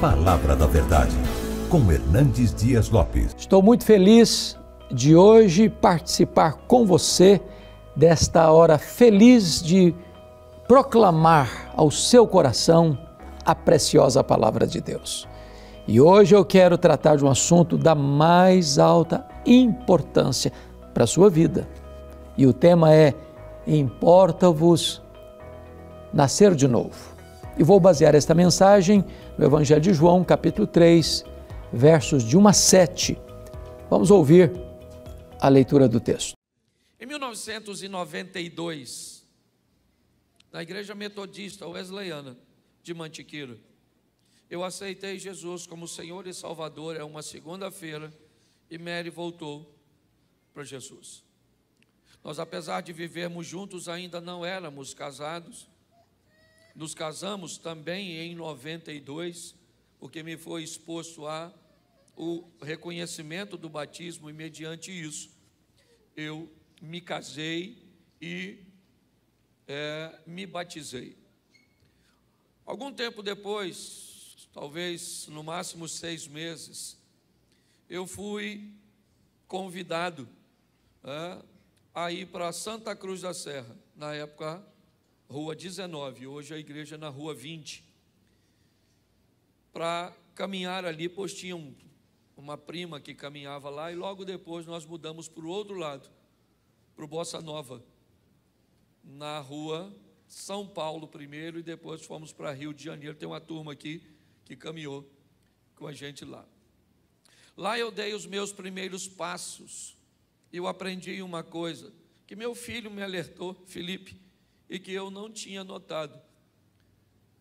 Palavra da Verdade, com Hernandes Dias Lopes. Estou muito feliz de hoje participar com você desta hora feliz de proclamar ao seu coração a preciosa Palavra de Deus. E hoje eu quero tratar de um assunto da mais alta importância para a sua vida. E o tema é: importa-vos nascer de novo. E vou basear esta mensagem no Evangelho de João, capítulo 3, versos de 1 a 7. Vamos ouvir a leitura do texto. Em 1992, na Igreja Metodista Wesleyana de Mantiqueira, eu aceitei Jesus como Senhor e Salvador. É uma segunda-feira e Mary voltou para Jesus. Nós, apesar de vivermos juntos, ainda não éramos casados. Nos casamos também em 92, porque me foi exposto a o reconhecimento do batismo, e mediante isso eu me casei e me batizei. Algum tempo depois, talvez no máximo 6 meses, eu fui convidado a ir para Santa Cruz da Serra, na época Rua 19, hoje a igreja é na Rua 20, para caminhar ali, pois tinha uma prima que caminhava lá, e logo depois nós mudamos para o outro lado, para o Bossa Nova, na Rua São Paulo primeiro, e depois fomos para Rio de Janeiro. Tem uma turma aqui que caminhou com a gente lá. Lá eu dei os meus primeiros passos. Eu aprendi uma coisa que meu filho me alertou, Felipe, e que eu não tinha notado: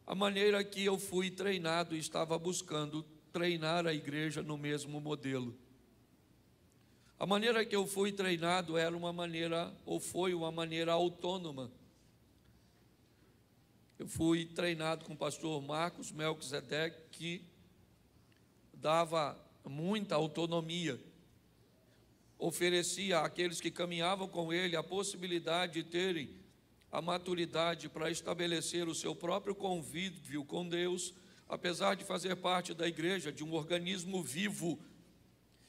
a maneira que eu fui treinado e estava buscando treinar a igreja no mesmo modelo. A maneira que eu fui treinado era uma maneira, ou foi uma maneira autônoma. Eu fui treinado com o pastor Marcos Melquisedeque, que dava muita autonomia, oferecia àqueles que caminhavam com ele a possibilidade de terem a maturidade para estabelecer o seu próprio convívio com Deus, apesar de fazer parte da igreja, de um organismo vivo.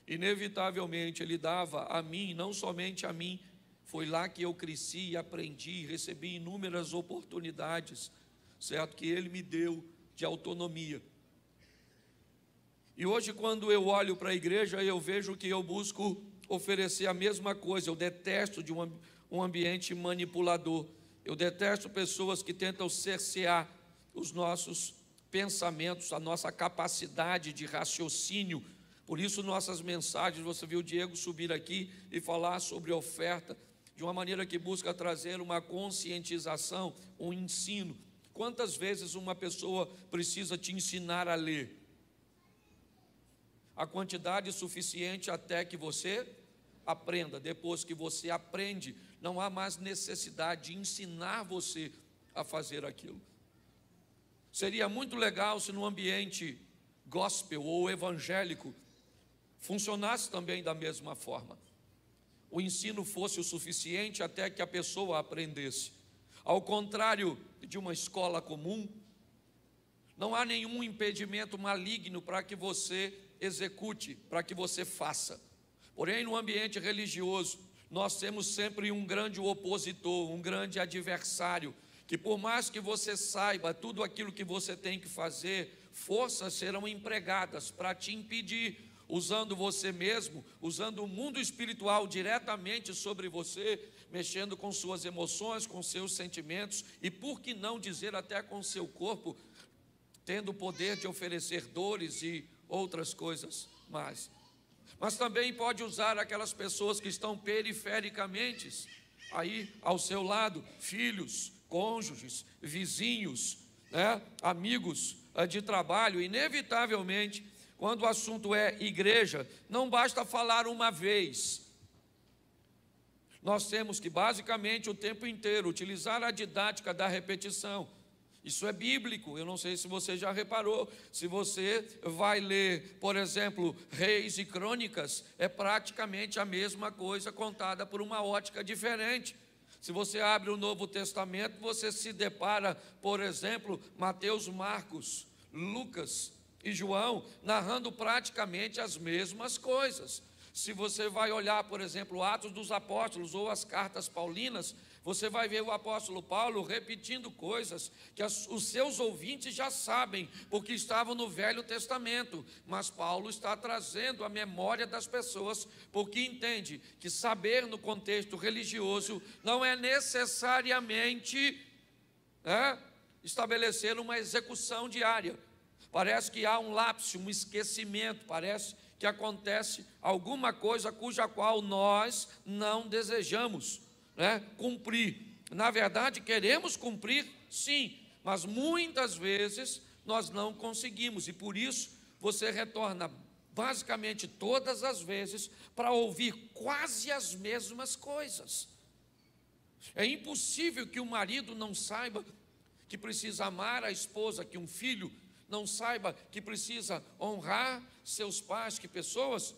Inevitavelmente ele dava a mim, não somente a mim, foi lá que eu cresci e aprendi, recebi inúmeras oportunidades, certo, que ele me deu de autonomia. E hoje, quando eu olho para a igreja, eu vejo que eu busco oferecer a mesma coisa. Eu detesto de um ambiente manipulador. Eu detesto pessoas que tentam cercear os nossos pensamentos, a nossa capacidade de raciocínio. Por isso, nossas mensagens, você viu o Diego subir aqui e falar sobre oferta, de uma maneira que busca trazer uma conscientização, um ensino. Quantas vezes uma pessoa precisa te ensinar a ler? A quantidade suficiente até que você aprenda. Depois que você aprende, não há mais necessidade de ensinar você a fazer aquilo. Seria muito legal se no ambiente gospel ou evangélico funcionasse também da mesma forma. O ensino fosse o suficiente até que a pessoa aprendesse. Ao contrário de uma escola comum, não há nenhum impedimento maligno para que você execute, para que você faça. Porém, no ambiente religioso, nós temos sempre um grande opositor, um grande adversário, que por mais que você saiba tudo aquilo que você tem que fazer, forças serão empregadas para te impedir, usando você mesmo, usando o mundo espiritual diretamente sobre você, mexendo com suas emoções, com seus sentimentos e, por que não dizer, até com seu corpo, tendo o poder de oferecer dores e outras coisas mais. Mas também pode usar aquelas pessoas que estão perifericamente aí ao seu lado, filhos, cônjuges, vizinhos, amigos de trabalho. Inevitavelmente, quando o assunto é igreja, não basta falar uma vez. Nós temos que basicamente o tempo inteiro utilizar a didática da repetição. Isso é bíblico. Eu não sei se você já reparou. Se você vai ler, por exemplo, Reis e Crônicas, é praticamente a mesma coisa contada por uma ótica diferente. Se você abre o Novo Testamento, você se depara, por exemplo, Mateus, Marcos, Lucas, e João, narrando praticamente as mesmas coisas. Se você vai olhar, por exemplo, Atos dos Apóstolos ou as cartas paulinas, você vai ver o apóstolo Paulo repetindo coisas que os seus ouvintes já sabem, porque estavam no Velho Testamento, mas Paulo está trazendo a memória das pessoas, porque entende que saber no contexto religioso não é necessariamente estabelecer uma execução diária. Parece que há um lapso, um esquecimento, parece que acontece alguma coisa cuja qual nós não desejamos cumprir. Na verdade, queremos cumprir, sim, mas muitas vezes nós não conseguimos, e por isso você retorna basicamente todas as vezes para ouvir quase as mesmas coisas. É impossível que o marido não saiba que precisa amar a esposa, que um filho não saiba que precisa honrar seus pais, que pessoas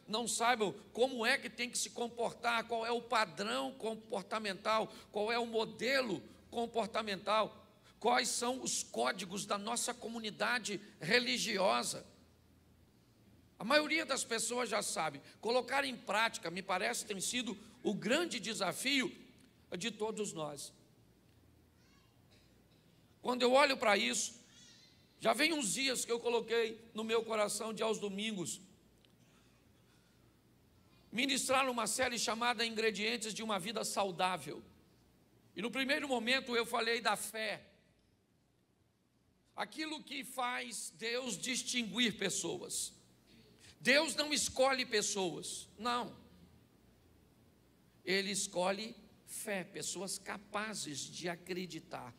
não saibam como é que tem que se comportar, qual é o padrão comportamental, qual é o modelo comportamental, quais são os códigos da nossa comunidade religiosa. A maioria das pessoas já sabe. Colocar em prática, me parece, tem sido o grande desafio de todos nós. Quando eu olho para isso, já vem uns dias que eu coloquei no meu coração de aos domingos ministrar uma série chamada Ingredientes de uma Vida Saudável. E no primeiro momento eu falei da fé, aquilo que faz Deus distinguir pessoas. Deus não escolhe pessoas, não. Ele escolhe fé, pessoas capazes de acreditar.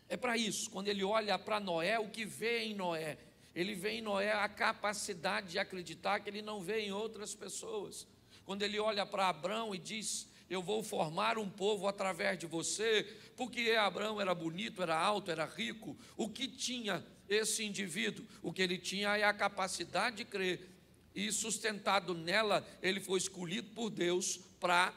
É para isso, quando ele olha para Noé, o que vê em Noé? Ele vê em Noé a capacidade de acreditar que ele não vê em outras pessoas. Quando ele olha para Abrão e diz: eu vou formar um povo através de você, porque Abrão era bonito, era alto, era rico. O que tinha esse indivíduo? O que ele tinha é a capacidade de crer, e sustentado nela, ele foi escolhido por Deus para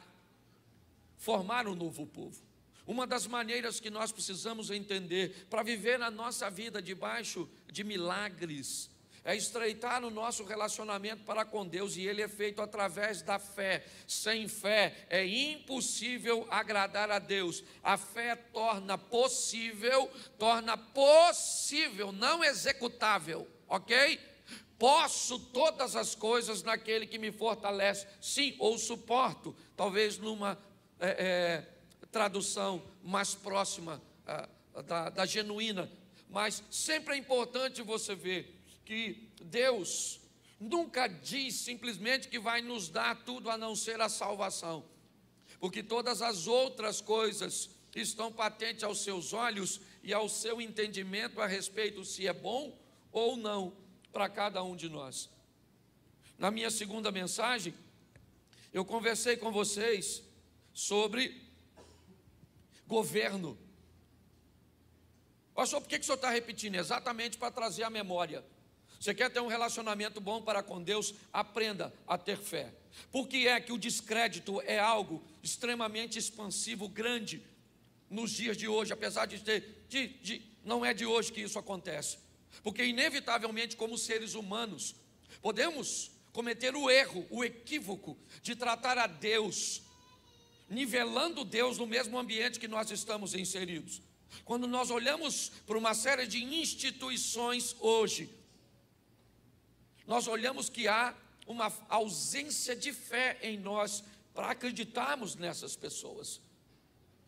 formar um novo povo. Uma das maneiras que nós precisamos entender para viver a nossa vida debaixo de milagres é estreitar o nosso relacionamento para com Deus, e ele é feito através da fé. Sem fé é impossível agradar a Deus. A fé torna possível, não executável, ok? Posso todas as coisas naquele que me fortalece, sim, ou suporto, talvez numa tradução mais próxima da genuína, mas sempre é importante você ver que Deus nunca diz simplesmente que vai nos dar tudo a não ser a salvação, porque todas as outras coisas estão patentes aos seus olhos e ao seu entendimento a respeito se é bom ou não para cada um de nós. Na minha segunda mensagem, eu conversei com vocês sobre governo. Pastor, por que o senhor está repetindo? Exatamente para trazer a memória. Você quer ter um relacionamento bom para com Deus? Aprenda a ter fé. Por que é que o descrédito é algo extremamente expansivo, grande, nos dias de hoje, apesar de não é de hoje que isso acontece? Porque inevitavelmente, como seres humanos, podemos cometer o erro, o equívoco de tratar a Deus, nivelando Deus no mesmo ambiente que nós estamos inseridos. Quando nós olhamos para uma série de instituições hoje, nós olhamos que há uma ausência de fé em nós para acreditarmos nessas pessoas.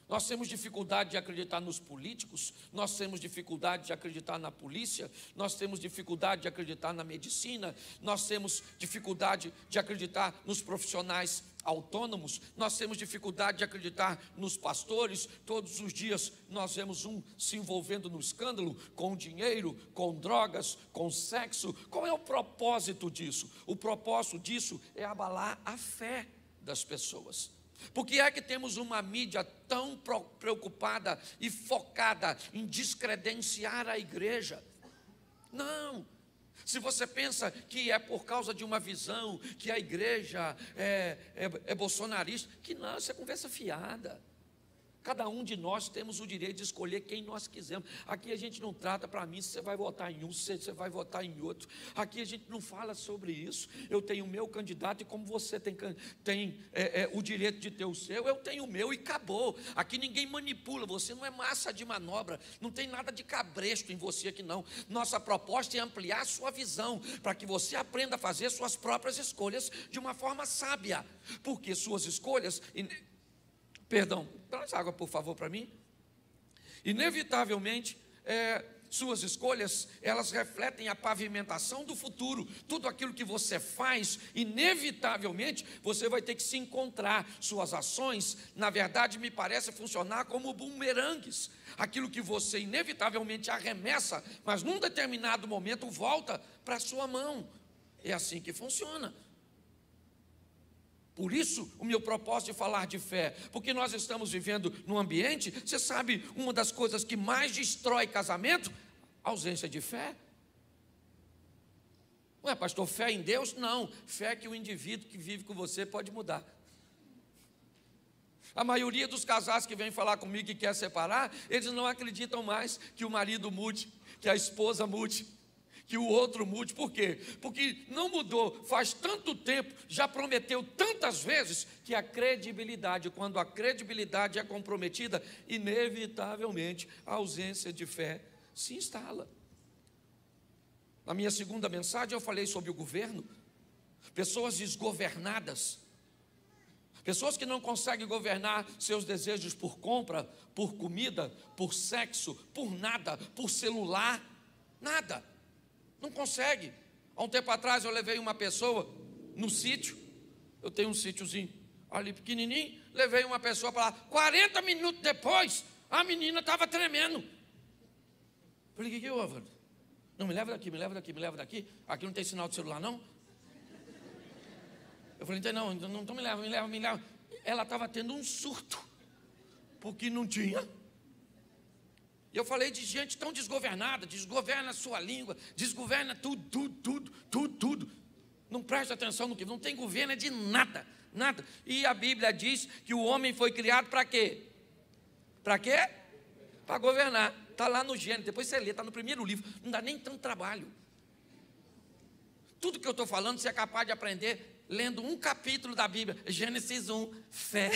Nós temos dificuldade de acreditar nos políticos, nós temos dificuldade de acreditar na polícia, nós temos dificuldade de acreditar na medicina, nós temos dificuldade de acreditar nos profissionais autônomos, nós temos dificuldade de acreditar nos pastores. Todos os dias nós vemos um se envolvendo no escândalo, com dinheiro, com drogas, com sexo. Qual é o propósito disso? O propósito disso é abalar a fé das pessoas. Por que é que temos uma mídia tão preocupada e focada em descredenciar a igreja? Não. Se você pensa que é por causa de uma visão, que a igreja é bolsonarista, que não, isso é conversa fiada. Cada um de nós temos o direito de escolher quem nós quisermos. Aqui a gente não trata para mim se você vai votar em um, se você vai votar em outro. Aqui a gente não fala sobre isso. Eu tenho o meu candidato e como você tem o direito de ter o seu, eu tenho o meu e acabou. Aqui ninguém manipula, você não é massa de manobra, não tem nada de cabresto em você aqui não. Nossa proposta é ampliar a sua visão, para que você aprenda a fazer suas próprias escolhas de uma forma sábia. Porque suas escolhas... Perdão, traz água por favor para mim. Inevitavelmente, suas escolhas, elas refletem a pavimentação do futuro. Tudo aquilo que você faz, inevitavelmente, você vai ter que se encontrar. Suas ações, na verdade, me parece funcionar como bumerangues. Aquilo que você inevitavelmente arremessa, mas num determinado momento volta para a sua mão. É assim que funciona. Por isso, o meu propósito de falar de fé, porque nós estamos vivendo num ambiente, você sabe, uma das coisas que mais destrói casamento, a ausência de fé. Ué, pastor, fé em Deus? Não, fé que o indivíduo que vive com você pode mudar. A maioria dos casais que vêm falar comigo e quer separar, eles não acreditam mais que o marido mude, que a esposa mude, que o outro mude. Por quê? Porque não mudou faz tanto tempo, já prometeu tantas vezes, que a credibilidade, quando a credibilidade é comprometida, inevitavelmente a ausência de fé se instala. Na minha segunda mensagem eu falei sobre o governo, pessoas desgovernadas, pessoas que não conseguem governar seus desejos por compra, por comida, por sexo, por nada, por celular, nada. Não consegue. Há um tempo atrás eu levei uma pessoa no sítio, eu tenho um sítiozinho ali pequenininho, levei uma pessoa para lá, 40 minutos depois, a menina estava tremendo. Falei, que houve? Não, me leva daqui, me leva daqui, me leva daqui, aqui não tem sinal de celular não? Eu falei, então me leva, me leva, me leva. Ela estava tendo um surto, porque não tinha. E eu falei de gente tão desgovernada, desgoverna a sua língua, desgoverna tudo. Não presta atenção no que, não tem governo é de nada, nada. E a Bíblia diz que o homem foi criado para quê? Para quê? Para governar. Está lá no Gênesis, depois você lê, está no primeiro livro, não dá nem tanto trabalho. Tudo que eu estou falando, você é capaz de aprender lendo um capítulo da Bíblia, Gênesis 1, fé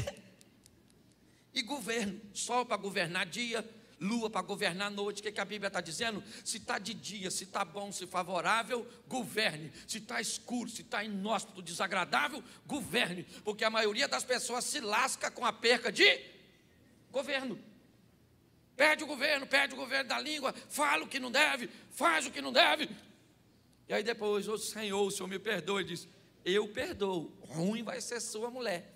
e governo, sol para governar dia, lua para governar noite. O que a Bíblia está dizendo? Se está de dia, se está bom, se favorável, governe. Se está escuro, se está inóspito, desagradável, governe. Porque a maioria das pessoas se lasca com a perca de governo. Perde o governo da língua, fala o que não deve, faz o que não deve. E aí depois, o Senhor me perdoa, ele diz, eu perdoo, ruim vai ser sua mulher.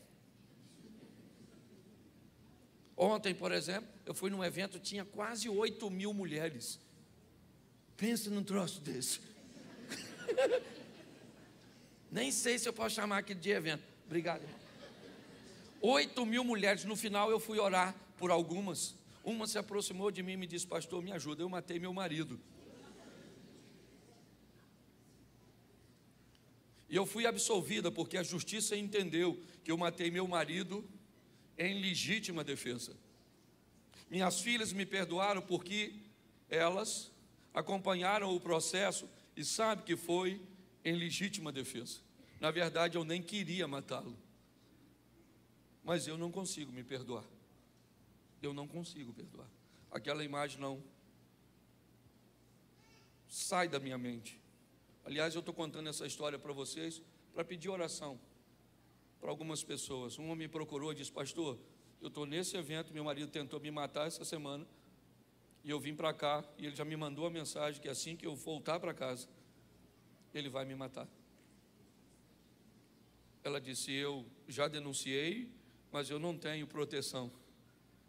Ontem, por exemplo, eu fui num evento, tinha quase 8.000 mulheres. Pensa num troço desse. Nem sei se eu posso chamar aquilo de evento. Obrigado, irmão. 8.000 mulheres. No final eu fui orar por algumas. Uma se aproximou de mim e me disse, pastor, me ajuda, eu matei meu marido. E eu fui absolvida, porque a justiça entendeu que eu matei meu marido em legítima defesa. Minhas filhas me perdoaram porque elas acompanharam o processo e sabem que foi em legítima defesa. Na verdade, eu nem queria matá-lo. Mas eu não consigo me perdoar. Eu não consigo perdoar. Aquela imagem não sai da minha mente. Aliás, eu estou contando essa história para vocês para pedir oração para algumas pessoas. Uma me procurou e disse, pastor, eu estou nesse evento, meu marido tentou me matar essa semana, e eu vim para cá, e ele já me mandou a mensagem que assim que eu voltar para casa, ele vai me matar. Ela disse, eu já denunciei, mas eu não tenho proteção.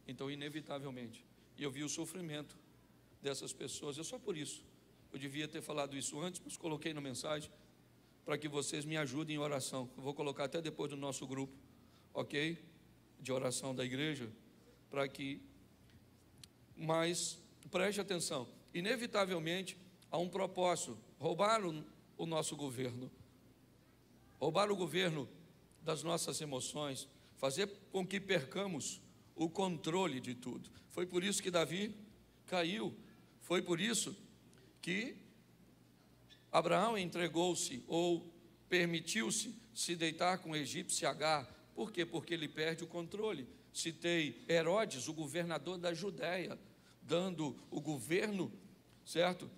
Então, inevitavelmente, e eu vi o sofrimento dessas pessoas, é só por isso. Eu devia ter falado isso antes, mas coloquei na mensagem, para que vocês me ajudem em oração. Eu vou colocar até depois do nosso grupo, ok? De oração da igreja, para que... Mas, preste atenção, inevitavelmente, há um propósito, roubar o nosso governo, roubar o governo das nossas emoções, fazer com que percamos o controle de tudo. Foi por isso que Davi caiu. Foi por isso que Abraão entregou-se ou permitiu-se se deitar com o egípcio Agar. Por quê? Porque ele perde o controle. Citei Herodes, o governador da Judéia, dando o governo, certo?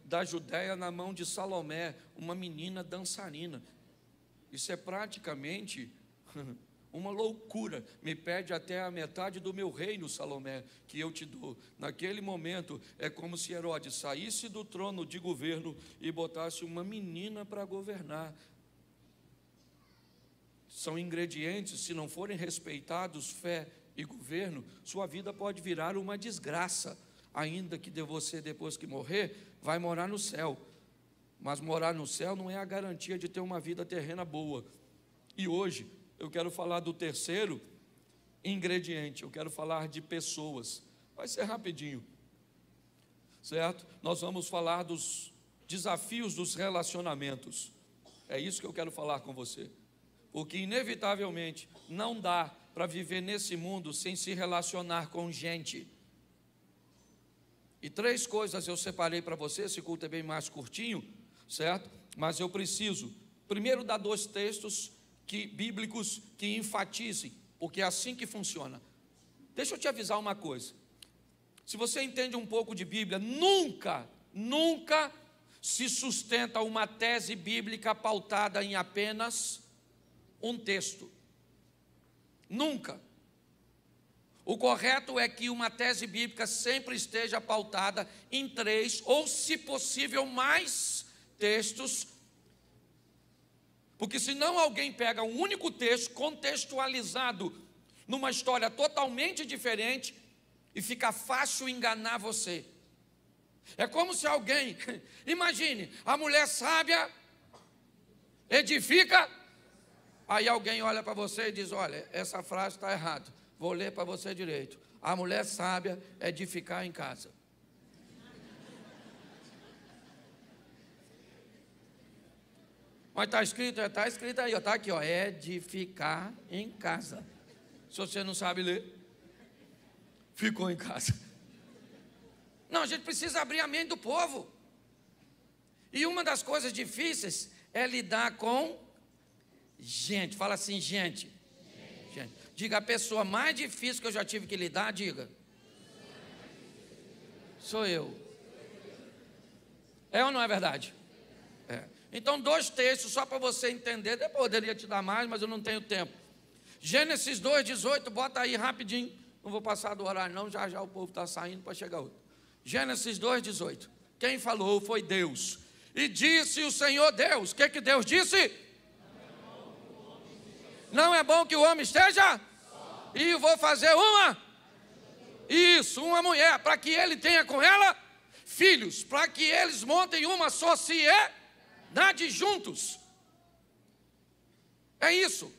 Da Judéia na mão de Salomé, uma menina dançarina. Isso é praticamente uma loucura. Me pede até a metade do meu reino, Salomé, que eu te dou. Naquele momento, é como se Herodes saísse do trono de governo e botasse uma menina para governar. São ingredientes, se não forem respeitados, fé e governo, sua vida pode virar uma desgraça. Ainda que você, depois que morrer, vai morar no céu. Mas morar no céu não é a garantia de ter uma vida terrena boa. E hoje eu quero falar do terceiro ingrediente, eu quero falar de pessoas. Vai ser rapidinho, certo? Nós vamos falar dos desafios dos relacionamentos. É isso que eu quero falar com você. Porque inevitavelmente não dá para viver nesse mundo sem se relacionar com gente. E 3 coisas eu separei para você, esse culto é bem mais curtinho, certo? Mas eu preciso, primeiro, dar 2 textos bíblicos que enfatizem, porque é assim que funciona. Deixa eu te avisar uma coisa. Se você entende um pouco de Bíblia, nunca se sustenta uma tese bíblica pautada em apenas um texto. Nunca. O correto é que uma tese bíblica sempre esteja pautada em 3 ou, se possível, mais textos, porque senão alguém pega um único texto contextualizado numa história totalmente diferente e fica fácil enganar você. É como se alguém, imagine, a mulher sábia edifica, aí alguém olha para você e diz: olha, essa frase está errada, vou ler para você direito. A mulher sábia edificar em casa. Mas está escrito aí, está aqui, ó, edificar em casa. Se você não sabe ler, ficou em casa. Não, a gente precisa abrir a mente do povo. E uma das coisas difíceis é lidar com gente. Fala assim, gente. Diga, a pessoa mais difícil que eu já tive que lidar, diga. Sou eu. É ou não é verdade? É. Então, 2 textos só para você entender. Eu poderia te dar mais, mas eu não tenho tempo. Gênesis 2:18, bota aí rapidinho. Não vou passar do horário não, já o povo está saindo para chegar outro. Gênesis 2:18. Quem falou foi Deus. E disse o Senhor Deus. O que Deus disse? Não é bom que o homem esteja? E vou fazer uma mulher, para que ele tenha com ela filhos, para que eles montem uma sociedade juntos. É isso.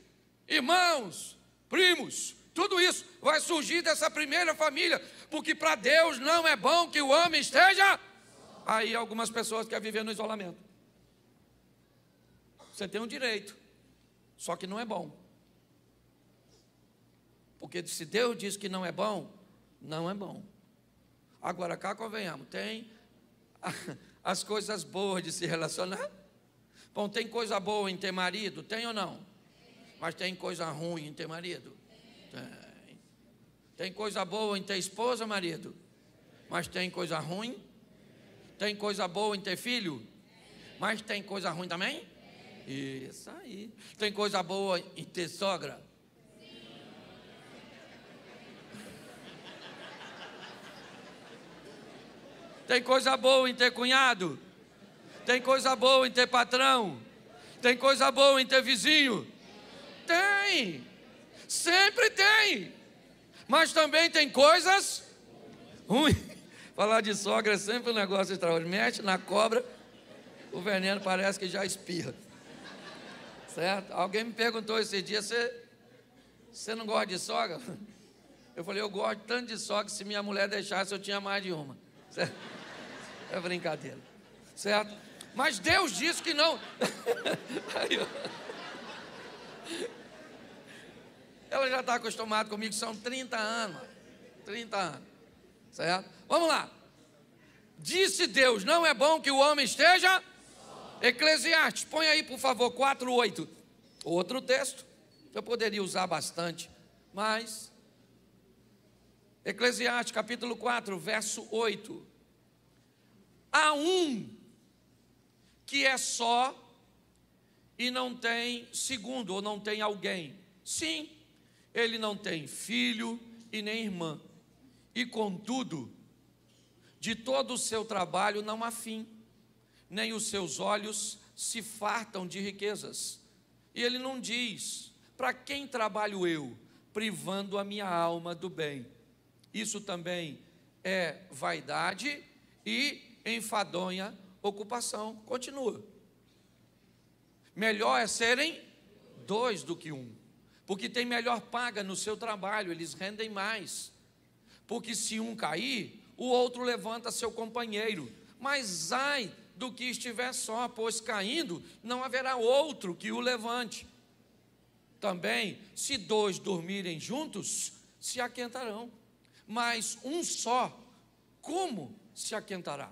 Irmãos, primos, tudo isso vai surgir dessa primeira família, porque para Deus não é bom que o homem esteja. Aí algumas pessoas querem viver no isolamento. Você tem um direito, só que não é bom. Porque se Deus diz que não é bom, não é bom. Agora cá convenhamos, tem as coisas boas de se relacionar. Bom, tem coisa boa em ter marido? Tem ou não? Mas tem coisa ruim em ter marido? Tem. Tem coisa boa em ter esposa, marido? Mas tem coisa ruim? Tem coisa boa em ter filho? Mas tem coisa ruim também? Isso aí. Tem coisa boa em ter sogra? Tem coisa boa em ter cunhado? Tem coisa boa em ter patrão? Tem coisa boa em ter vizinho? Tem, sempre tem. Mas também tem coisas ruins. Falar de sogra é sempre um negócio extraordinário. Mexe na cobra, o veneno parece que já espirra. Certo? Alguém me perguntou esse dia: você não gosta de sogra? Eu falei: eu gosto tanto de sogra que se minha mulher deixasse eu tinha mais de uma. Certo? É brincadeira, certo? Mas Deus disse que não. Ela já está acostumada comigo, são 30 anos. 30 anos. Certo? Vamos lá. Disse Deus, não é bom que o homem esteja? Eclesiastes, põe aí por favor, 4:8. Outro texto, eu poderia usar bastante, mas Eclesiastes capítulo 4, verso 8. Há um que é só e não tem segundo, ou não tem alguém. Sim, ele não tem filho e nem irmã. E contudo, de todo o seu trabalho não há fim, nem os seus olhos se fartam de riquezas. E ele não diz, para quem trabalho eu, privando a minha alma do bem? Isso também é vaidade e enfadonha ocupação. Continua. Melhor é serem dois do que um, porque tem melhor paga no seu trabalho, eles rendem mais. Porque se um cair, o outro levanta seu companheiro. Mas ai do que estiver só, pois caindo, não haverá outro que o levante. Também, se dois dormirem juntos, se aquentarão. Mas um só, como se aquentará?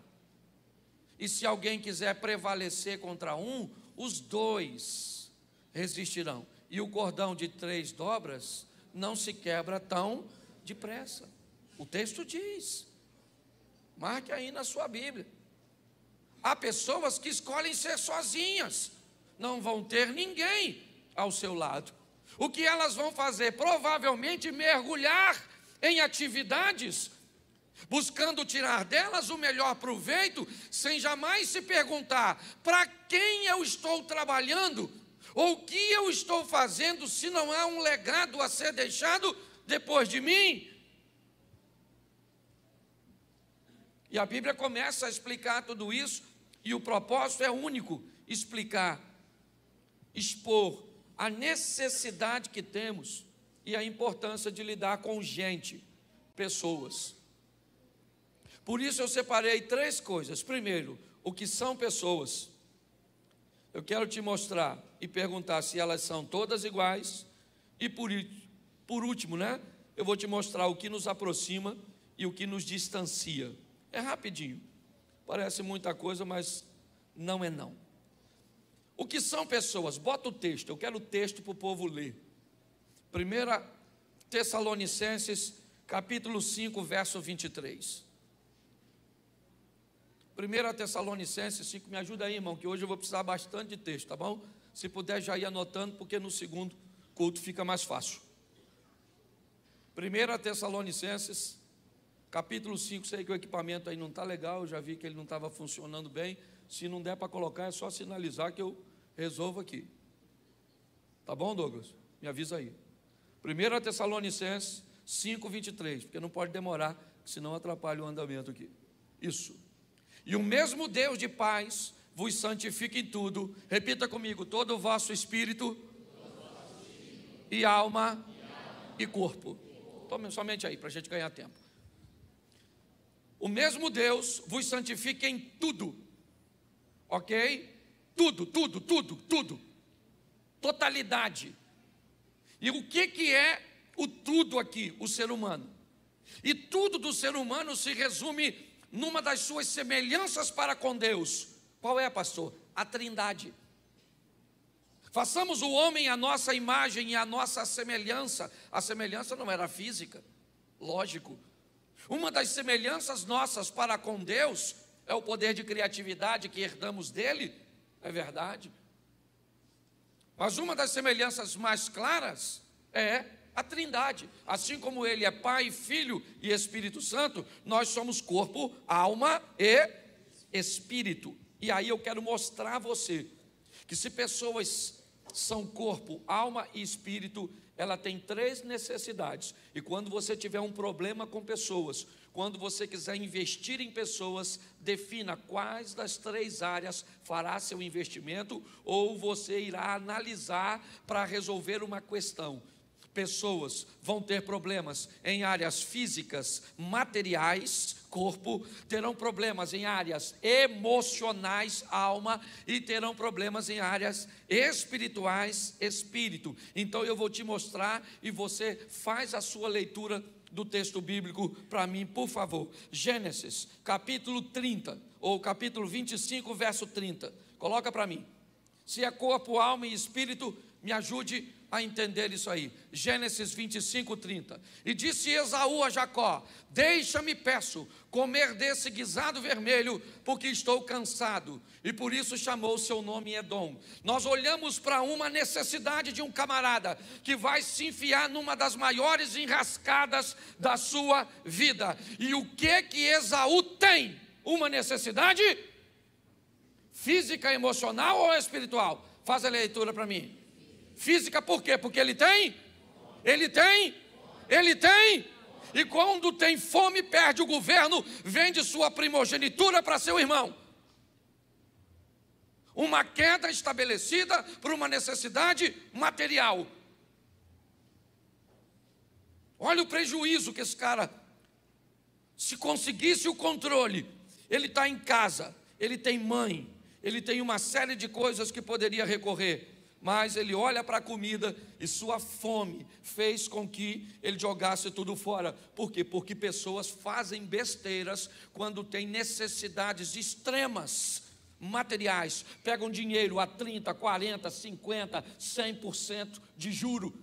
E se alguém quiser prevalecer contra um, os dois resistirão. E o cordão de 3 dobras não se quebra tão depressa. O texto diz, marque aí na sua Bíblia. Há pessoas que escolhem ser sozinhas, não vão ter ninguém ao seu lado. O que elas vão fazer? Provavelmente mergulhar em atividades, buscando tirar delas o melhor proveito, sem jamais se perguntar para quem eu estou trabalhando, ou o que eu estou fazendo, se não há um legado a ser deixado depois de mim. E a Bíblia começa a explicar tudo isso, e o propósito é único, explicar, expor a necessidade que temos e a importância de lidar com gente, pessoas. Por isso eu separei 3 coisas. Primeiro, o que são pessoas. Eu quero te mostrar e perguntar se elas são todas iguais. E por último, eu vou te mostrar o que nos aproxima e o que nos distancia. É rapidinho, parece muita coisa, mas não é não. O que são pessoas? Bota o texto, eu quero o texto para o povo ler. 1 Tessalonicenses, capítulo 5, verso 23. 1 Tessalonicenses 5, me ajuda aí, irmão, que hoje eu vou precisar bastante de texto, tá bom? Se puder já ir anotando, porque no segundo culto fica mais fácil. 1 Tessalonicenses, capítulo 5, sei que o equipamento aí não está legal, eu já vi que ele não estava funcionando bem. Se não der para colocar, é só sinalizar que eu resolvo aqui. Tá bom, Douglas? Me avisa aí. 1 Tessalonicenses 5, 23, porque não pode demorar, senão atrapalha o andamento aqui. Isso. E o mesmo Deus de paz vos santifique em tudo. Repita comigo: todo o vosso espírito e alma e corpo. Tome somente aí, para a gente ganhar tempo. O mesmo Deus vos santifique em tudo, ok? Tudo, tudo, tudo, tudo, totalidade. E o que é o tudo aqui? O ser humano. E tudo do ser humano se resume numa das suas semelhanças para com Deus. Qual é, pastor? A Trindade. Façamos o homem à nossa imagem e à nossa semelhança. A semelhança não era física, lógico. Uma das semelhanças nossas para com Deus é o poder de criatividade que herdamos dele, é verdade. Mas uma das semelhanças mais claras é a Trindade. Assim como ele é Pai, Filho e Espírito Santo, nós somos corpo, alma e espírito. E aí eu quero mostrar a você que se pessoas são corpo, alma e espírito, ela tem 3 necessidades. E quando você tiver um problema com pessoas, quando você quiser investir em pessoas, defina quais das 3 áreas fará seu investimento, ou você irá analisar para resolver uma questão. Pessoas vão ter problemas em áreas físicas, materiais, corpo, terão problemas em áreas emocionais, alma, e terão problemas em áreas espirituais, espírito. Então eu vou te mostrar e você faz a sua leitura do texto bíblico para mim, por favor. Gênesis, capítulo 30, ou capítulo 25, verso 30. Coloca para mim. Se é corpo, alma e espírito, me ajude a entender isso aí. Gênesis 25, 30. E disse Esaú a Jacó: deixa-me, peço, comer desse guisado vermelho, porque estou cansado. E por isso chamou o seu nome Edom. Nós olhamos para uma necessidade de um camarada que vai se enfiar numa das maiores enrascadas da sua vida. E o que Esaú tem? Uma necessidade física, emocional ou espiritual? Faz a leitura para mim. Física por quê? Porque ele tem? E quando tem fome, perde o governo, vende sua primogenitura para seu irmão. Uma queda estabelecida por uma necessidade material. Olha o prejuízo que esse cara, se conseguisse o controle, ele está em casa, ele tem mãe, ele tem uma série de coisas que poderia recorrer, mas ele olha para a comida e sua fome fez com que ele jogasse tudo fora. Por quê? Porque pessoas fazem besteiras quando têm necessidades extremas, materiais, pegam dinheiro a 30, 40, 50, 100% de juro,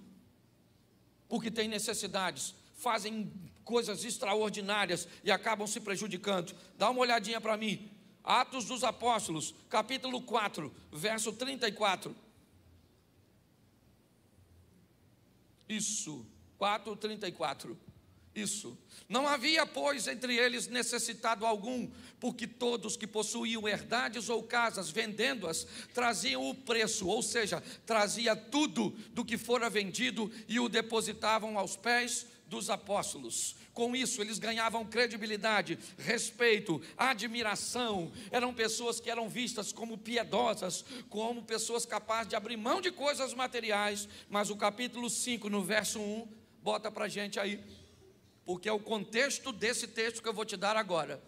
porque têm necessidades, fazem coisas extraordinárias e acabam se prejudicando. Dá uma olhadinha para mim, Atos dos Apóstolos, capítulo 4, verso 34. Isso, 4:34. Isso. Não havia, pois, entre eles necessitado algum, porque todos que possuíam herdades ou casas, vendendo-as, traziam o preço, ou seja, trazia tudo do que fora vendido e o depositavam aos pés dos apóstolos. Com isso eles ganhavam credibilidade, respeito, admiração. Eram pessoas que eram vistas como piedosas, como pessoas capazes de abrir mão de coisas materiais. Mas o capítulo 5, no verso 1, bota para a gente aí, porque é o contexto desse texto que eu vou te dar agora.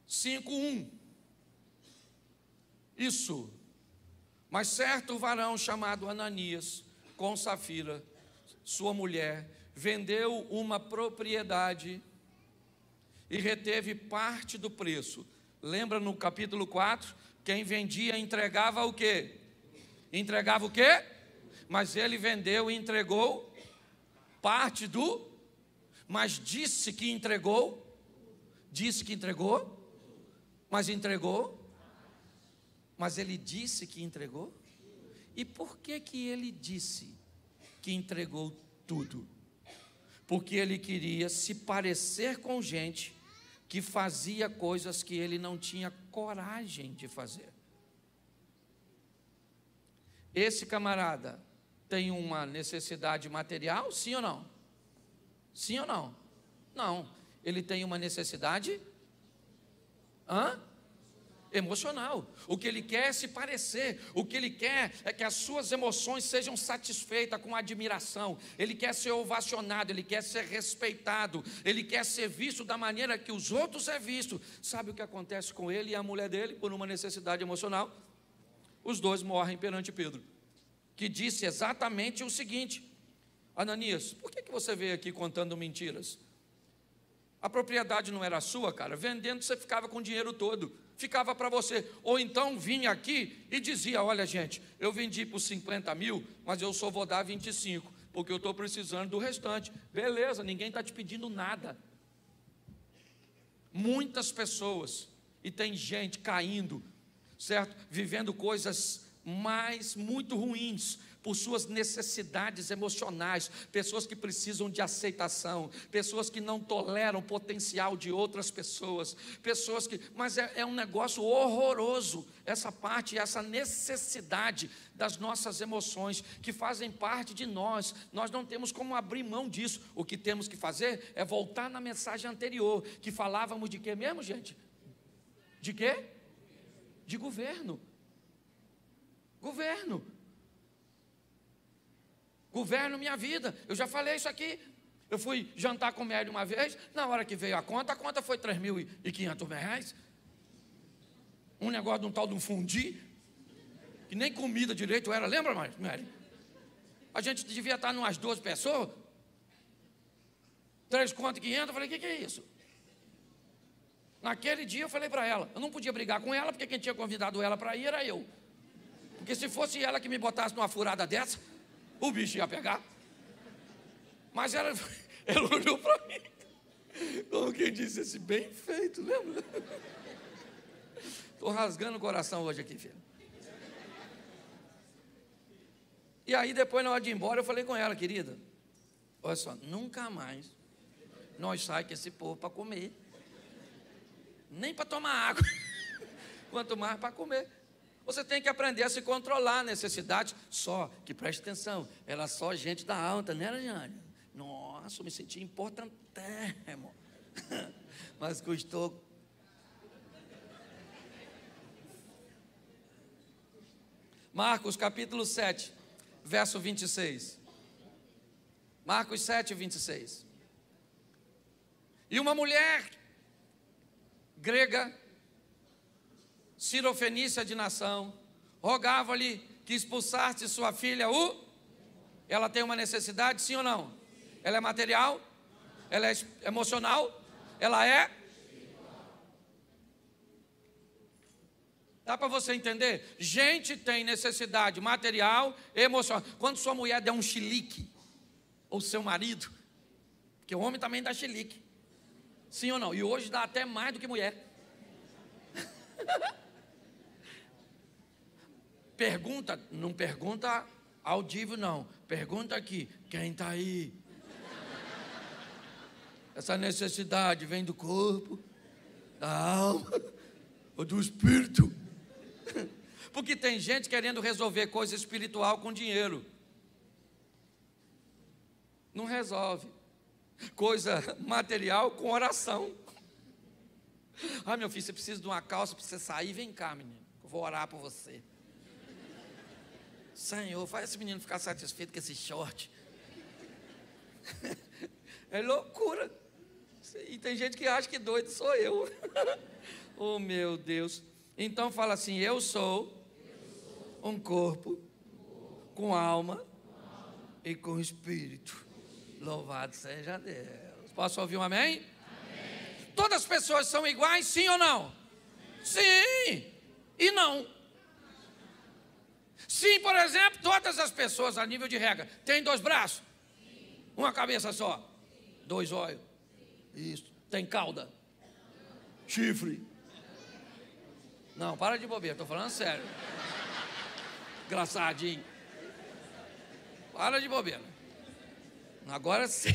5:1. Isso. Mas certo varão chamado Ananias, com Safira, sua mulher, vendeu uma propriedade e reteve parte do preço. Lembra no capítulo 4? Quem vendia entregava o quê? Entregava o quê? Mas ele vendeu e entregou parte do... Mas disse que entregou, mas entregou, mas ele disse que entregou. E por que ele disse que entregou tudo? Porque ele queria se parecer com gente que fazia coisas que ele não tinha coragem de fazer. Esse camarada tem uma necessidade material, sim ou não? Sim ou não? Não. Ele tem uma necessidade emocional. O que ele quer é se parecer. O que ele quer é que as suas emoções sejam satisfeitas com admiração. Ele quer ser ovacionado, ele quer ser respeitado, ele quer ser visto da maneira que os outros é visto. Sabe o que acontece com ele e a mulher dele por uma necessidade emocional? Os dois morrem perante Pedro, que disse exatamente o seguinte: Ananias, por que você veio aqui contando mentiras? A propriedade não era sua, cara. Vendendo você ficava com o dinheiro todo, ficava para você. Ou então vinha aqui e dizia: olha gente, eu vendi por 50 mil, mas eu só vou dar 25, porque eu estou precisando do restante. Beleza, ninguém está te pedindo nada. Muitas pessoas, e tem gente caindo, certo? Vivendo coisas muito ruins, por suas necessidades emocionais, pessoas que precisam de aceitação, pessoas que não toleram o potencial de outras pessoas, mas é um negócio horroroso, essa parte, essa necessidade das nossas emoções, que fazem parte de nós não temos como abrir mão disso. O que temos que fazer é voltar na mensagem anterior, que falávamos de quê mesmo, gente? De quê? De governo. governo minha vida. Eu já falei isso aqui. Eu fui jantar com o Mary uma vez, na hora que veio a conta foi R$3.500. Um negócio de um tal de um fundi, que nem comida direito era, lembra, Mary? A gente devia estar umas 12 pessoas, 3 contas 500, eu falei, o que é isso? Naquele dia eu falei para ela, eu não podia brigar com ela, porque quem tinha convidado ela para ir era eu. Porque se fosse ela que me botasse numa furada dessa, o bicho ia pegar. Mas ela olhou para mim, como quem disse, esse bem feito, lembra? Estou rasgando o coração hoje aqui, filho. E aí depois, na hora de ir embora, eu falei com ela, querida, olha só, nunca mais nós saímos com esse povo para comer. Nem para tomar água, quanto mais para comer. Você tem que aprender a se controlar a necessidade. Só que, preste atenção, ela é só gente da alta, né, Jane? Nossa, eu me senti importantíssimo. Mas custou. Marcos capítulo 7, verso 26. Marcos 7, 26. E uma mulher grega, cirofenícia de nação, rogava-lhe que expulsasse sua filha, ela tem uma necessidade, sim ou não? Ela é material? Ela é emocional? Ela é? Dá para você entender? Gente tem necessidade material, emocional. Quando sua mulher der um chilique, ou seu marido, porque o homem também dá chilique, sim ou não? E hoje dá até mais do que mulher. Pergunta, não pergunta audível não, pergunta aqui, quem está aí? Essa necessidade vem do corpo, da alma ou do espírito? Porque tem gente querendo resolver coisa espiritual com dinheiro. Não resolve. Coisa material com oração. Ah, meu filho, você precisa de uma calça para você sair, vem cá, menino, eu vou orar por você. Senhor, faz esse menino ficar satisfeito com esse short. É loucura. E tem gente que acha que doido sou eu. Oh, meu Deus. Então fala assim, eu sou um corpo com alma e com espírito. Louvado seja Deus. Posso ouvir um amém? Amém. Todas as pessoas são iguais, sim ou não? Sim e não. Sim, por exemplo, todas as pessoas, a nível de regra, têm 2 braços? Sim. Uma cabeça só? Sim. 2 olhos? Sim. Isso. Tem cauda? Chifre? Não, para de bobeira, estou falando sério. Engraçadinho. Para de bobeira. Agora sim.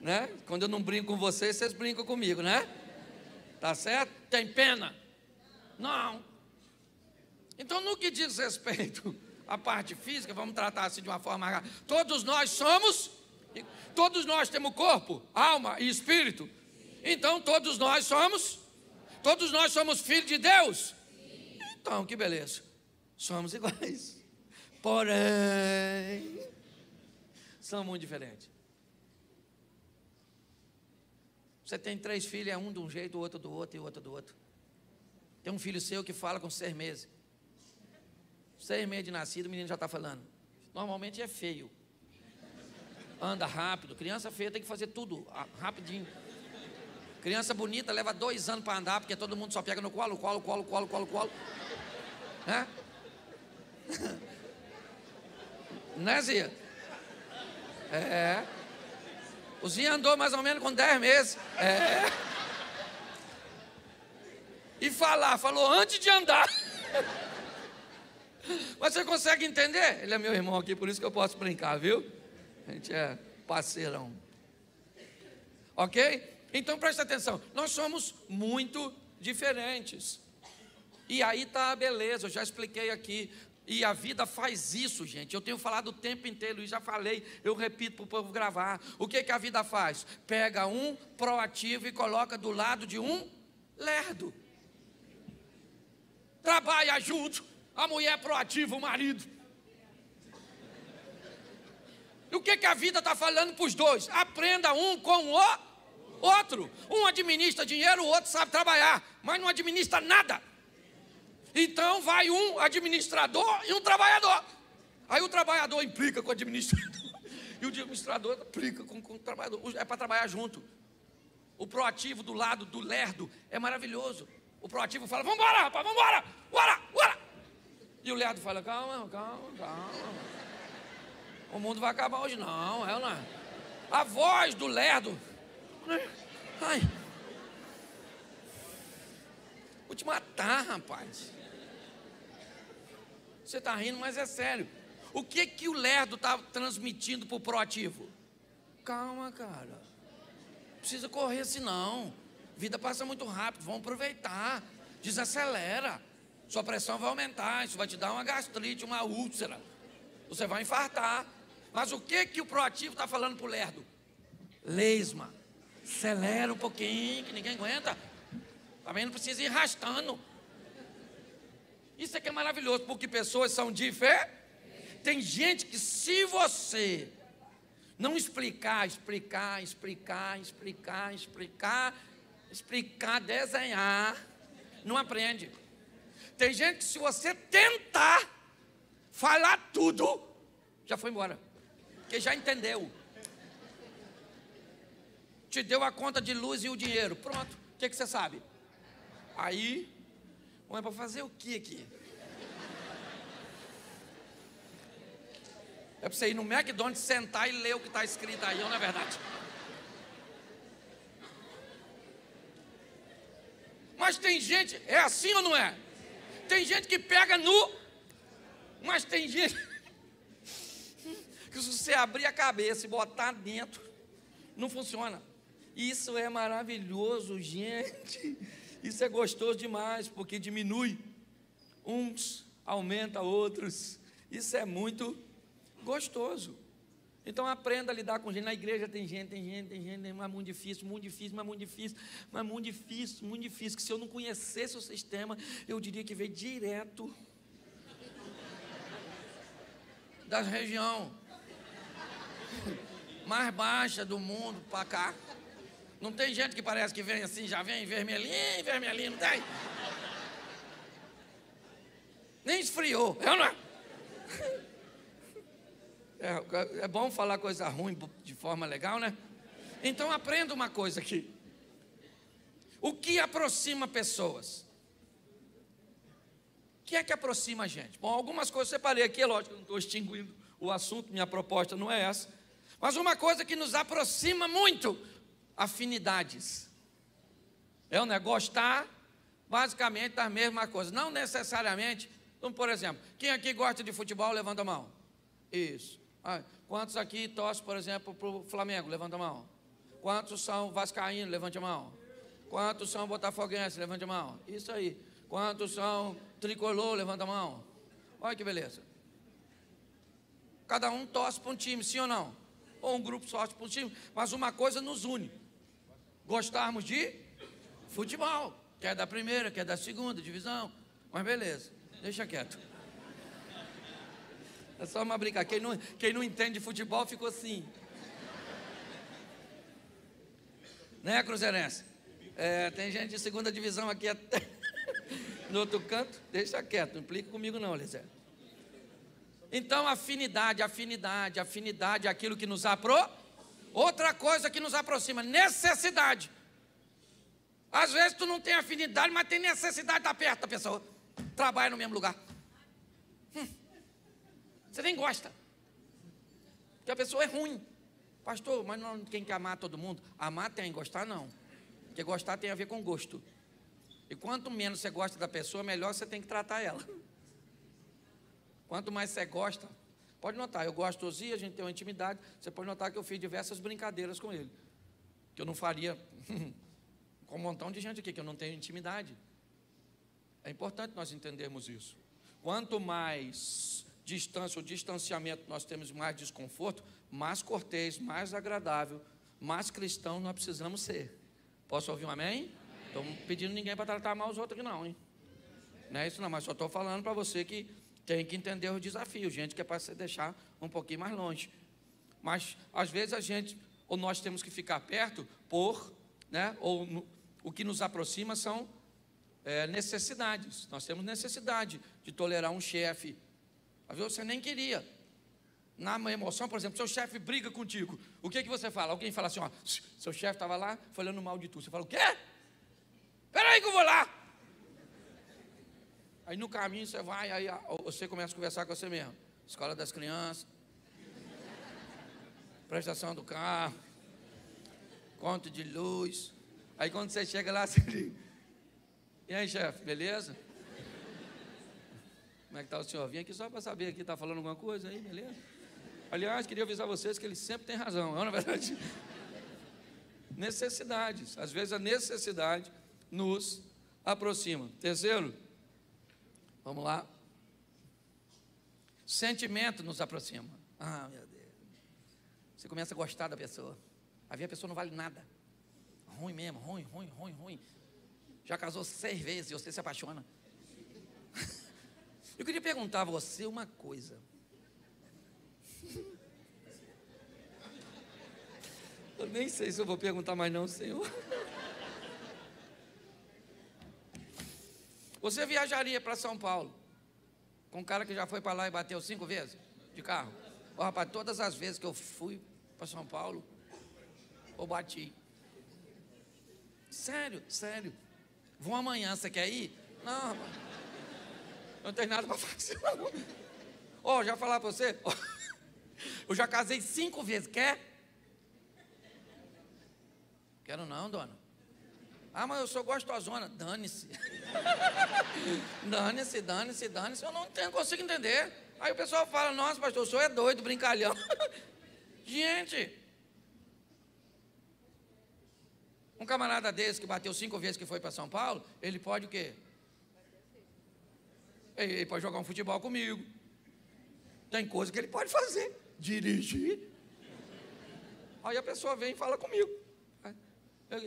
Né? Quando eu não brinco com vocês, vocês brincam comigo, né? Tá certo? Tem pena? Não. Então, no que diz respeito à parte física, vamos tratar assim de uma forma... Todos nós temos corpo, alma e espírito. Então, todos nós somos filhos de Deus. Então, que beleza. Somos iguais. Porém, são muito diferentes. Você tem 3 filhos, é um de um jeito, o outro do outro e o outro do outro. Tem um filho seu que fala com 6 meses. 6 meses de nascido, o menino já está falando. Normalmente é feio. Anda rápido. Criança feia tem que fazer tudo rapidinho. Criança bonita leva 2 anos para andar, porque todo mundo só pega no colo. Né? Né, Zia? É. O Zia andou mais ou menos com 10 meses. É. E falou antes de andar. Mas você consegue entender? Ele é meu irmão aqui, por isso que eu posso brincar, viu? A gente é parceirão. Ok? Então presta atenção, nós somos muito diferentes. E aí está a beleza, eu já expliquei aqui. E a vida faz isso, gente. Eu tenho falado o tempo inteiro e já falei, eu repito para o povo gravar. O que a vida faz? Pega um proativo e coloca do lado de um lerdo. Trabalha junto, a mulher proativa, o marido. E o que a vida está falando para os dois? Aprenda um com o outro. Um administra dinheiro, o outro sabe trabalhar, mas não administra nada. Então vai um administrador e um trabalhador. Aí o trabalhador implica com o administrador e o administrador implica com o trabalhador. É para trabalhar junto. O proativo do lado do lerdo é maravilhoso. O proativo fala, vamos embora, rapaz, vamos embora, bora. E o lerdo fala, calma. O mundo vai acabar hoje, não. A voz do lerdo, ai, vou te matar, rapaz. Você está rindo, mas é sério. O que o lerdo está transmitindo para o proativo? Calma, cara. Não precisa correr assim, não. Vida passa muito rápido, vamos aproveitar. Desacelera. Sua pressão vai aumentar, isso vai te dar uma gastrite, uma úlcera. Você vai infartar. Mas o que o proativo está falando para o lerdo? Lesma, acelera um pouquinho, que ninguém aguenta. Também não precisa ir arrastando. Isso é que é maravilhoso, porque pessoas são diferentes. Tem gente que, se você não explicar, desenhar, não aprende. Tem gente que, se você tentar falar tudo, já foi embora, porque já entendeu. Te deu a conta de luz e o dinheiro, pronto, o que você sabe? Aí, é para fazer o que aqui? É para você ir no McDonald's, sentar e ler o que está escrito aí, não é verdade? Mas tem gente, é assim ou não é? Tem gente que pega nu, mas tem gente que, se você abrir a cabeça e botar dentro, não funciona. Isso é maravilhoso, gente. Isso é gostoso demais, porque diminui uns, aumenta outros. Isso é muito gostoso. Então aprenda a lidar com gente. Na igreja tem gente, mas muito difícil, que se eu não conhecesse o sistema, eu diria que veio direto da região mais baixa do mundo para cá. Não tem gente que parece que vem assim, já vem vermelhinho, não tem? Nem esfriou, não é? É bom falar coisa ruim de forma legal, né? Então aprenda uma coisa aqui. O que aproxima pessoas? O que é que aproxima a gente? Bom, algumas coisas eu separei aqui, é lógico, eu não estou extinguindo o assunto, minha proposta não é essa. Mas uma coisa que nos aproxima muito, afinidades. É um negócio, gostar basicamente das mesmas coisas. Não necessariamente. Então, por exemplo, quem aqui gosta de futebol, levanta a mão. Isso. Quantos aqui torcem, por exemplo, para o Flamengo? Levanta a mão. Quantos são vascaínos? Levante a mão. Quantos são botafoguenses? Levante a mão. Isso aí. Quantos são tricolor? Levanta a mão. Olha que beleza. Cada um torce para um time, sim ou não? Ou um grupo torce para um time. Mas uma coisa nos une. Gostarmos de futebol. Quer da primeira, quer da segunda divisão. Mas beleza, deixa quieto. É só uma brincadeira. Quem não entende de futebol ficou assim. Né, Cruzeirense? Tem gente de segunda divisão aqui até no outro canto. Deixa quieto, não implica comigo não, Elisé. Então, afinidade é aquilo que nos aproxima. Outra coisa que nos aproxima, necessidade. Às vezes tu não tem afinidade, mas tem necessidade de estar perto da pessoa. Trabalha no mesmo lugar. Você nem gosta. Porque a pessoa é ruim. Pastor, mas não quem quer amar todo mundo? Amar tem, gostar não. Porque gostar tem a ver com gosto. E quanto menos você gosta da pessoa, melhor você tem que tratar ela. Quanto mais você gosta, pode notar, eu gosto do Ozzy, a gente tem uma intimidade, você pode notar que eu fiz diversas brincadeiras com ele. Que eu não faria com um montão de gente aqui, que eu não tenho intimidade. É importante nós entendermos isso. Quanto mais distância ou distanciamento nós temos, mais desconforto, mais cortês, mais agradável, mais cristão nós precisamos ser. Posso ouvir um amém? Estou pedindo ninguém para tratar mal os outros aqui não, hein? Não é isso não, mas só estou falando para você que tem que entender os desafios, gente que é para se deixar um pouquinho mais longe. Mas às vezes ou nós temos que ficar perto o que nos aproxima são necessidades. Nós temos necessidade de tolerar um chefe. Às vezes você nem queria. Na emoção, por exemplo, seu chefe briga contigo. O que você fala? Alguém fala assim, ó, seu chefe estava lá falando mal de tu. Você fala, o quê? Espera aí que eu vou lá. Aí no caminho você vai, aí você começa a conversar com você mesmo. Escola das crianças, prestação do carro, conta de luz. Aí quando você chega lá, você diz, e aí, chefe, beleza? Como é que está o senhor? Vim aqui só para saber, aqui está falando alguma coisa aí, beleza? Aliás, queria avisar vocês que ele sempre tem razão, não é verdade? Necessidades. Às vezes a necessidade nos aproxima. Terceiro, vamos lá. Sentimento nos aproxima. Ah, meu Deus. Você começa a gostar da pessoa. Aí a pessoa não vale nada. Ruim mesmo, ruim. Já casou 6 vezes e você se apaixona. Eu queria perguntar a você uma coisa. Eu nem sei se eu vou perguntar mais não, Senhor. Você viajaria para São Paulo com um cara que já foi para lá e bateu 5 vezes de carro? Ó, rapaz, todas as vezes que eu fui para São Paulo, eu bati. Sério. Vão amanhã, você quer ir? Não, rapaz. Não tem nada para fazer, não. Ó, já falar para você, eu já casei 5 vezes, quer? Quero não, dona. Ah, mas eu sou gostosona. Dane-se. Dane-se. Eu não consigo entender. Aí o pessoal fala, nossa, pastor, o senhor é doido, brincalhão. Gente, um camarada desse que bateu 5 vezes que foi para São Paulo, ele pode o quê? Ele pode jogar um futebol comigo. Tem coisa que ele pode fazer. Dirigir. Aí a pessoa vem e fala comigo.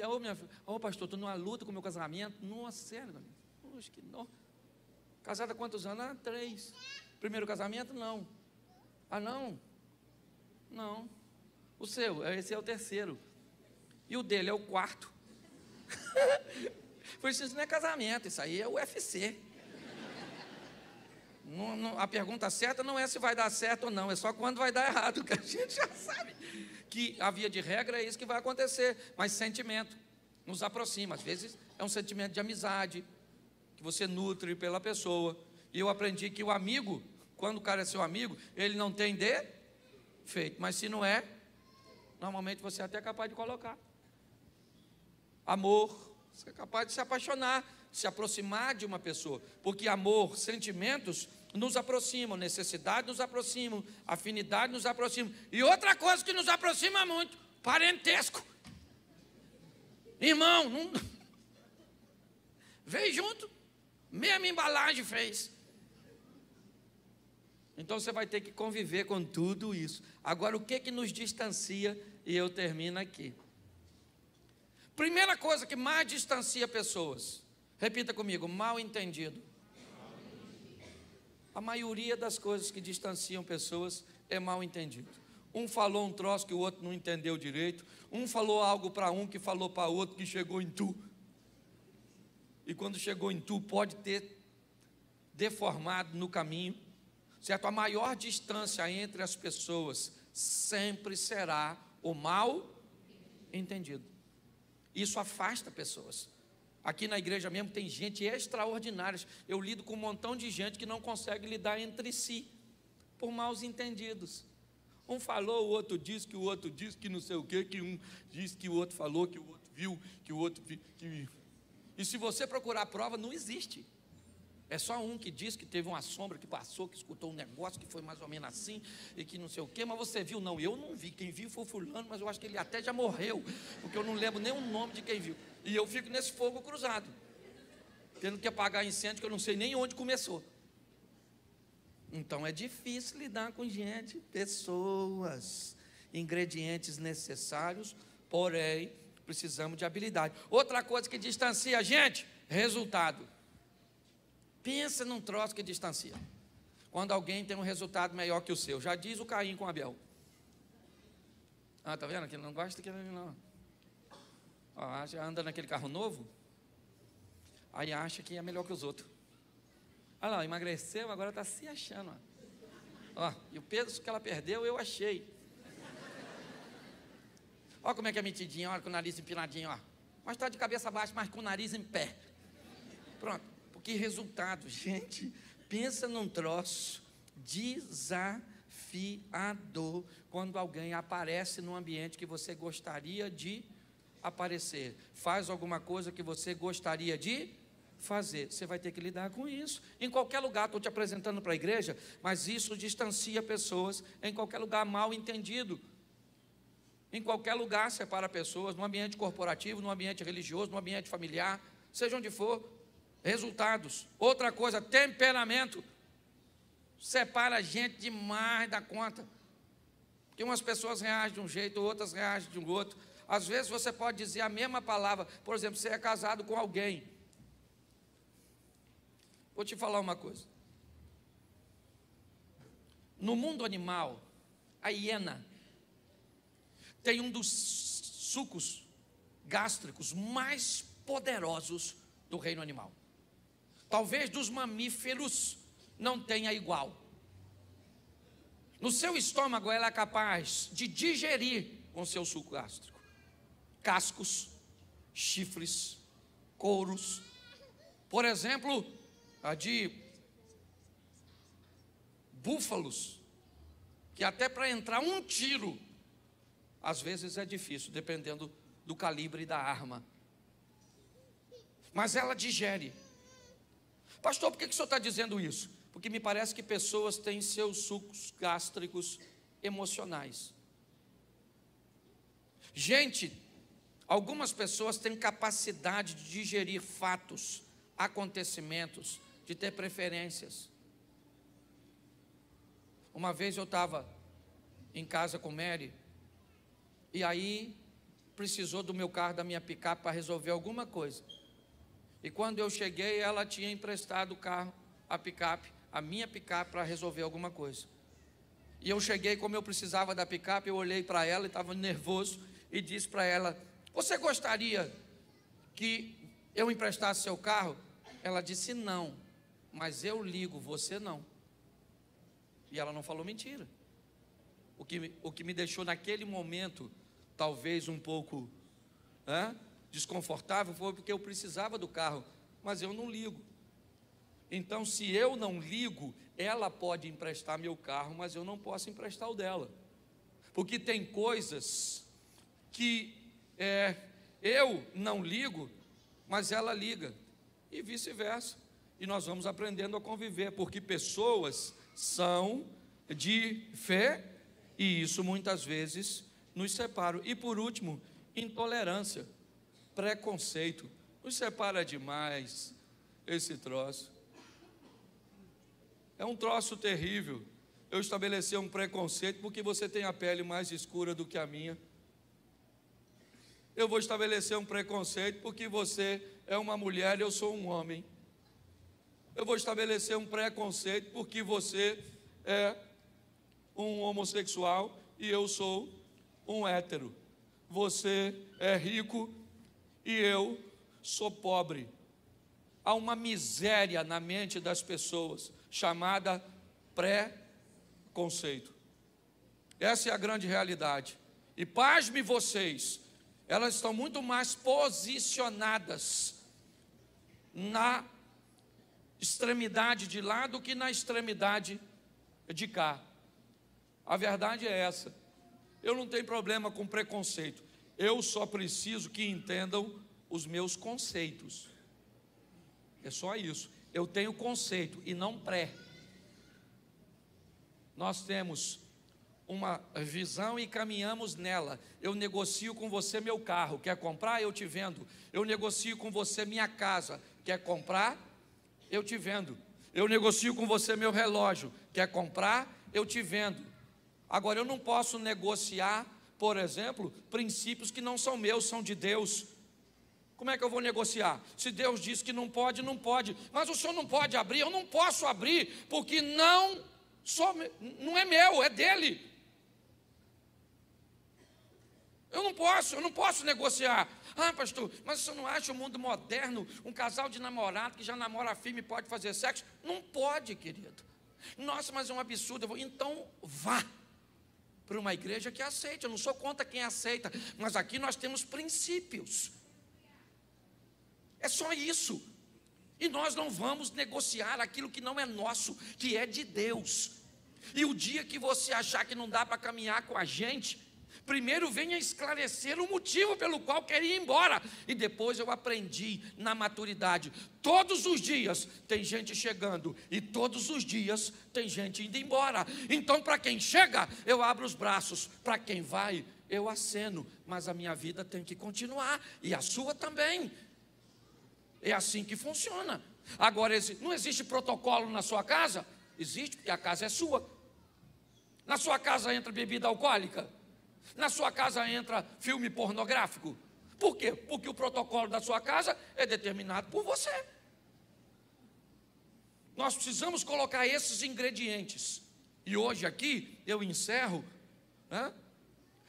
Ô, minha filha, pastor, estou numa luta com o meu casamento. Nossa, sério, poxa, que não. Casada há quantos anos? 3. Primeiro casamento? Não. Ah, não? Não. O seu, esse é o 3º. E o dele é o 4º. Por isso não é casamento, isso aí é UFC. A pergunta certa não é se vai dar certo ou não, é só quando vai dar errado, que a gente já sabe que a via de regra é isso que vai acontecer. Mas sentimento nos aproxima. Às vezes é um sentimento de amizade que você nutre pela pessoa. E eu aprendi que o amigo, quando o cara é seu amigo, ele não tem defeito, mas se não é, normalmente você é até capaz de colocar. Amor, você é capaz de se apaixonar, de se aproximar de uma pessoa, porque amor, sentimentos nos aproximam, necessidade nos aproximam, afinidade nos aproximam. E outra coisa que nos aproxima muito, parentesco. Irmão, não... veio junto, mesma embalagem fez. Então você vai ter que conviver com tudo isso. Agora, o que nos distancia? E eu termino aqui. Primeira coisa que mais distancia pessoas, repita comigo, mal entendido. A maioria das coisas que distanciam pessoas é mal entendido. Um falou um troço que o outro não entendeu direito, um falou algo para um que falou para outro que chegou em tu. E quando chegou em tu, pode ter deformado no caminho, certo? A maior distância entre as pessoas sempre será o mal entendido. Isso afasta pessoas. Aqui na igreja mesmo tem gente extraordinária. Eu lido com um montão de gente que não consegue lidar entre si, por maus entendidos. Um falou, o outro disse, que o outro disse, que não sei o quê, que um disse, que o outro falou, que o outro viu, que o outro viu. E se você procurar a prova, não existe. É só um que diz que teve uma sombra que passou, que escutou um negócio que foi mais ou menos assim, e que não sei o quê, mas você viu? Não, eu não vi. Quem viu foi o fulano, mas eu acho que ele até já morreu, porque eu não lembro nem o nome de quem viu. E eu fico nesse fogo cruzado, tendo que apagar incêndio que eu não sei nem onde começou. Então é difícil lidar com gente, pessoas, ingredientes necessários, porém precisamos de habilidade. Outra coisa que distancia a gente, resultado. Pensa num troço que distancia. Quando alguém tem um resultado melhor que o seu. Já diz o Caim com Abel. Ah, tá vendo? Que não gosta daquele ali, não. Ó, anda naquele carro novo, aí acha que é melhor que os outros. Olha lá, emagreceu, agora está se achando. Ó, e o peso que ela perdeu, eu achei. Olha como é que é metidinha, olha com o nariz empinadinho, ó. Mas está de cabeça baixa, mas com o nariz em pé. Pronto, porque resultado, gente, pensa num troço desafiador quando alguém aparece num ambiente que você gostaria de aparecer, faz alguma coisa que você gostaria de fazer, você vai ter que lidar com isso, em qualquer lugar. Estou te apresentando para a igreja, mas isso distancia pessoas, em qualquer lugar, mal entendido, em qualquer lugar separa pessoas, no ambiente corporativo, no ambiente religioso, no ambiente familiar, seja onde for. Resultados, outra coisa, temperamento, separa a gente demais da conta, porque umas pessoas reagem de um jeito, outras reagem de um outro. Às vezes você pode dizer a mesma palavra, por exemplo, você é casado com alguém. Vou te falar uma coisa. No mundo animal, a hiena tem um dos sucos gástricos mais poderosos do reino animal. Talvez dos mamíferos não tenha igual. No seu estômago ela é capaz de digerir com seu suco gástrico cascos, chifres, couros. Por exemplo, a de búfalos, que até para entrar um tiro, às vezes é difícil, dependendo do calibre da arma. Mas ela digere. Pastor, por que o senhor está dizendo isso? Porque me parece que pessoas têm seus sucos gástricos emocionais. Gente, algumas pessoas têm capacidade de digerir fatos, acontecimentos, de ter preferências. Uma vez eu estava em casa com Mary, e aí precisou do meu carro, da minha picape, para resolver alguma coisa. E quando eu cheguei, ela tinha emprestado o carro, a picape, a minha picape, para resolver alguma coisa. E eu cheguei, como eu precisava da picape, eu olhei para ela e estava nervoso e disse para ela: você gostaria que eu emprestasse seu carro? Ela disse: não, mas eu ligo, você não. E ela não falou mentira. O que me deixou naquele momento, talvez um pouco desconfortável, foi porque eu precisava do carro, mas eu não ligo. Então, se eu não ligo, ela pode emprestar meu carro, mas eu não posso emprestar o dela, porque tem coisas que eu não ligo, mas ela liga, e vice-versa. E nós vamos aprendendo a conviver, porque pessoas são de fé, e isso muitas vezes nos separa. E por último, intolerância, preconceito, nos separa demais esse troço. É um troço terrível. Eu estabelecer um preconceito porque você tem a pele mais escura do que a minha. Eu vou estabelecer um preconceito porque você é uma mulher e eu sou um homem. Eu vou estabelecer um preconceito porque você é um homossexual e eu sou um hétero. Você é rico e eu sou pobre. Há uma miséria na mente das pessoas chamada preconceito. Essa é a grande realidade. E pasme vocês, elas estão muito mais posicionadas na extremidade de lá do que na extremidade de cá. A verdade é essa. Eu não tenho problema com preconceito. Eu só preciso que entendam os meus conceitos. É só isso. Eu tenho conceito e não pré. Nós temos uma visão e caminhamos nela. Eu negocio com você meu carro, quer comprar? Eu te vendo. Eu negocio com você minha casa, quer comprar? Eu te vendo. Eu negocio com você meu relógio, quer comprar? Eu te vendo. Agora, eu não posso negociar, por exemplo, princípios que não são meus, são de Deus. Como é que eu vou negociar? Se Deus diz que não pode, não pode. Mas o senhor não pode abrir, eu não posso abrir, porque não é meu, é dele. Eu não posso negociar. Ah, pastor, mas você não acha o mundo moderno, um casal de namorado que já namora firme pode fazer sexo? Não pode, querido. Nossa, mas é um absurdo. Então vá para uma igreja que aceite. Eu não sou contra quem aceita, mas aqui nós temos princípios. É só isso. E nós não vamos negociar aquilo que não é nosso, que é de Deus. E o dia que você achar que não dá para caminhar com a gente, primeiro venha esclarecer o motivo pelo qual quer ir embora. E depois eu aprendi na maturidade. Todos os dias tem gente chegando e todos os dias tem gente indo embora. Então, para quem chega, eu abro os braços. Para quem vai, eu aceno. Mas a minha vida tem que continuar e a sua também. É assim que funciona. Agora, não existe protocolo na sua casa? Existe, porque a casa é sua. Na sua casa entra bebida alcoólica? Na sua casa entra filme pornográfico? Por quê? Porque o protocolo da sua casa é determinado por você. Nós precisamos colocar esses ingredientes. E hoje aqui eu encerro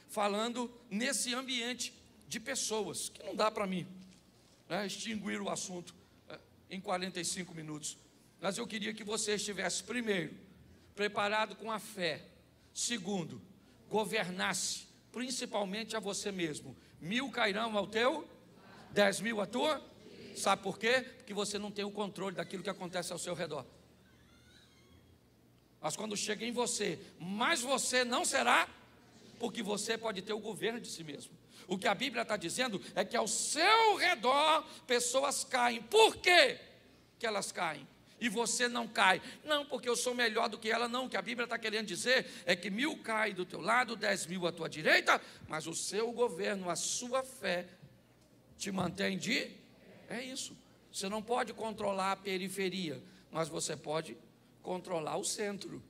falando nesse ambiente de pessoas, que não dá para mim extinguir o assunto em 45 minutos. Mas eu queria que você estivesse, primeiro, preparado com a fé. Segundo, governasse principalmente a você mesmo. 1000 cairão ao teu, 10.000 à tua. Sabe por quê? Porque você não tem o controle daquilo que acontece ao seu redor. Mas quando chega em você, mas você não será, porque você pode ter o governo de si mesmo. O que a Bíblia está dizendo é que ao seu redor pessoas caem. Por quê que elas caem? E você não cai. Não porque eu sou melhor do que ela, não. O que a Bíblia está querendo dizer é que 1000 caem do teu lado, 10.000 à tua direita, mas o seu governo, a sua fé te mantém de... É isso. Você não pode controlar a periferia, mas você pode controlar o centro.